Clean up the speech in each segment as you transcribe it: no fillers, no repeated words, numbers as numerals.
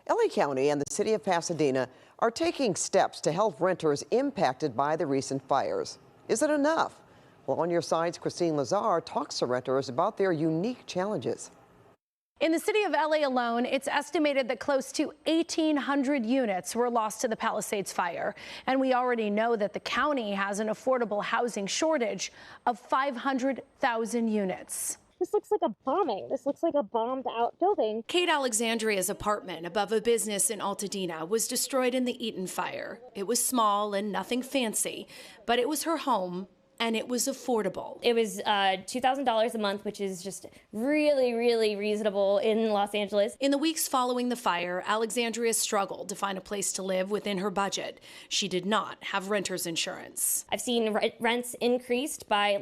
LA County and the city of Pasadena are taking steps to help renters impacted by the recent fires. Is it enough? Well, On Your Side's Kristine Lazar talks to renters about their unique challenges. In the city of LA alone, it's estimated that close to 1,800 units were lost to the Palisades fire. And we already know that the county has an affordable housing shortage of 500,000 units. This looks like a bombing. This looks like a bombed out building. Kate Alexandria's apartment above a business in Altadena was destroyed in the Eaton fire. It was small and nothing fancy, but it was her home. And it was affordable. It was $2,000 a month, which is just really, really reasonable in Los Angeles. In the weeks following the fire, Alexandria struggled to find a place to live within her budget. She did not have renter's insurance. I've seen rents increased by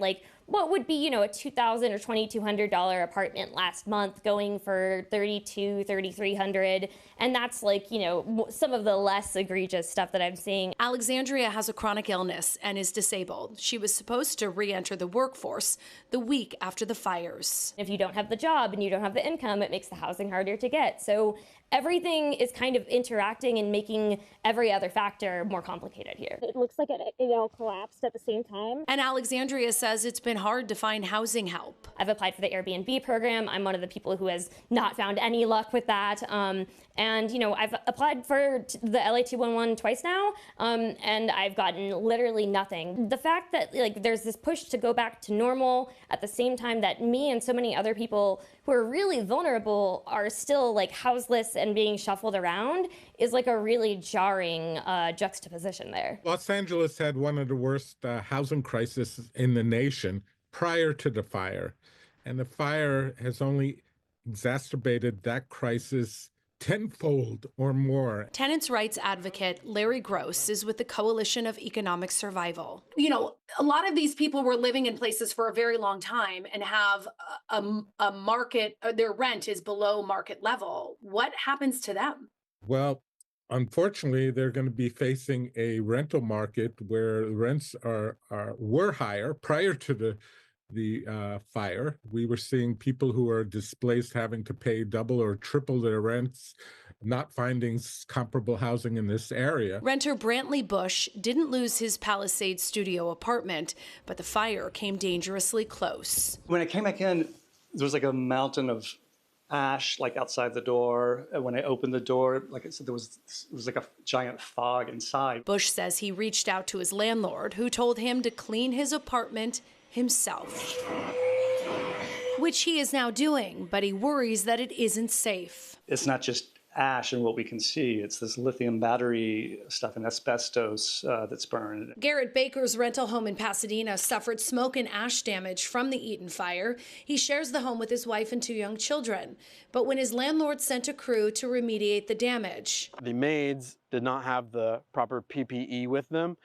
what would be, a $2,000 or $2,200 apartment last month going for $3,200, $3,300. And that's some of the less egregious stuff that I'm seeing. Alexandria has a chronic illness and is disabled. She was supposed to re-enter the workforce the week after the fires. If you don't have the job and you don't have the income, it makes the housing harder to get. So everything is kind of interacting and making every other factor more complicated here. It looks like it all collapsed at the same time. And Alexandria says it's been hard to find housing help. I've applied for the Airbnb program. I'm one of the people who has not found any luck with that. I've applied for the LA 211 twice now, and I've gotten literally nothing. The fact that there's this push to go back to normal at the same time that me and so many other people who are really vulnerable are still houseless and being shuffled around is a really jarring juxtaposition there. Los Angeles had one of the worst housing crises in the nation prior to the fire. And the fire has only exacerbated that crisis tenfold or more. Tenants' rights advocate Larry Gross is with the Coalition of Economic Survival. A lot of these people were living in places for a very long time and have a market, their rent is below market level. What happens to them? Well, unfortunately, they're going to be facing a rental market where rents were higher prior to the fire. We were seeing people who are displaced having to pay double or triple their rents, not finding comparable housing in this area. Renter Brantley Bush didn't lose his Palisades studio apartment, but the fire came dangerously close. When I came back in, there was a mountain of ash outside the door. When I opened the door, like I said, it was a giant fog inside. Bush says he reached out to his landlord, who told him to clean his apartment himself, which he is now doing, but he worries that it isn't safe. It's not just ash and what we can see. It's this lithium battery stuff and asbestos that's burned. Garrett Baker's rental home in Pasadena suffered smoke and ash damage from the Eaton fire. He shares the home with his wife and 2 young children. But when his landlord sent a crew to remediate the damage, the maids did not have the proper PPE with them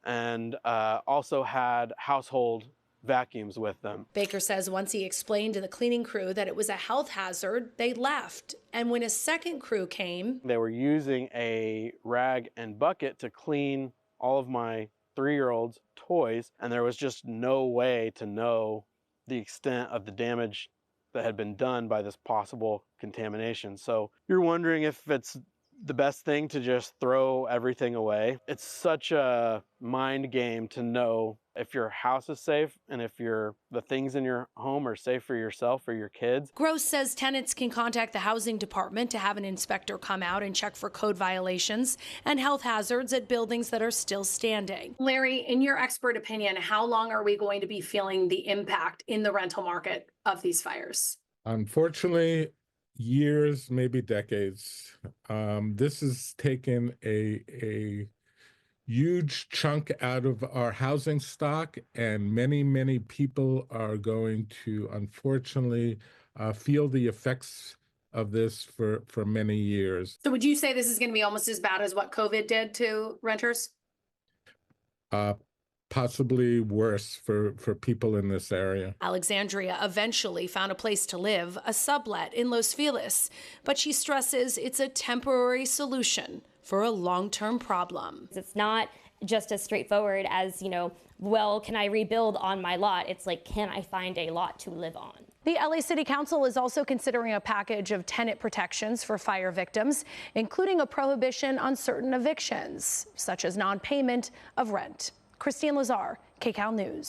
and also had household vacuums with them. Baker says once he explained to the cleaning crew that it was a health hazard, they left. And when a second crew came, they were using a rag and bucket to clean all of my 3-year-old's toys, and there was just no way to know the extent of the damage that had been done by this possible contamination. So you're wondering if it's the best thing to just throw everything away. It's such a mind game to know if your house is safe and if the things in your home are safe for yourself or your kids. Gross says tenants can contact the housing department to have an inspector come out and check for code violations and health hazards at buildings that are still standing. Larry, in your expert opinion, how long are we going to be feeling the impact in the rental market of these fires? Unfortunately, years, maybe decades. This has taken a huge chunk out of our housing stock, and many people are going to, unfortunately, feel the effects of this for many years. So would you say this is going to be almost as bad as what COVID did to renters? Possibly worse for people in this area. Alexandria eventually found a place to live, a sublet in Los Feliz, but she stresses it's a temporary solution for a long-term problem. It's not just as straightforward as, well, can I rebuild on my lot? It's can I find a lot to live on? The LA City Council is also considering a package of tenant protections for fire victims, including a prohibition on certain evictions, such as non-payment of rent. Kristine, Lazar, KCAL News.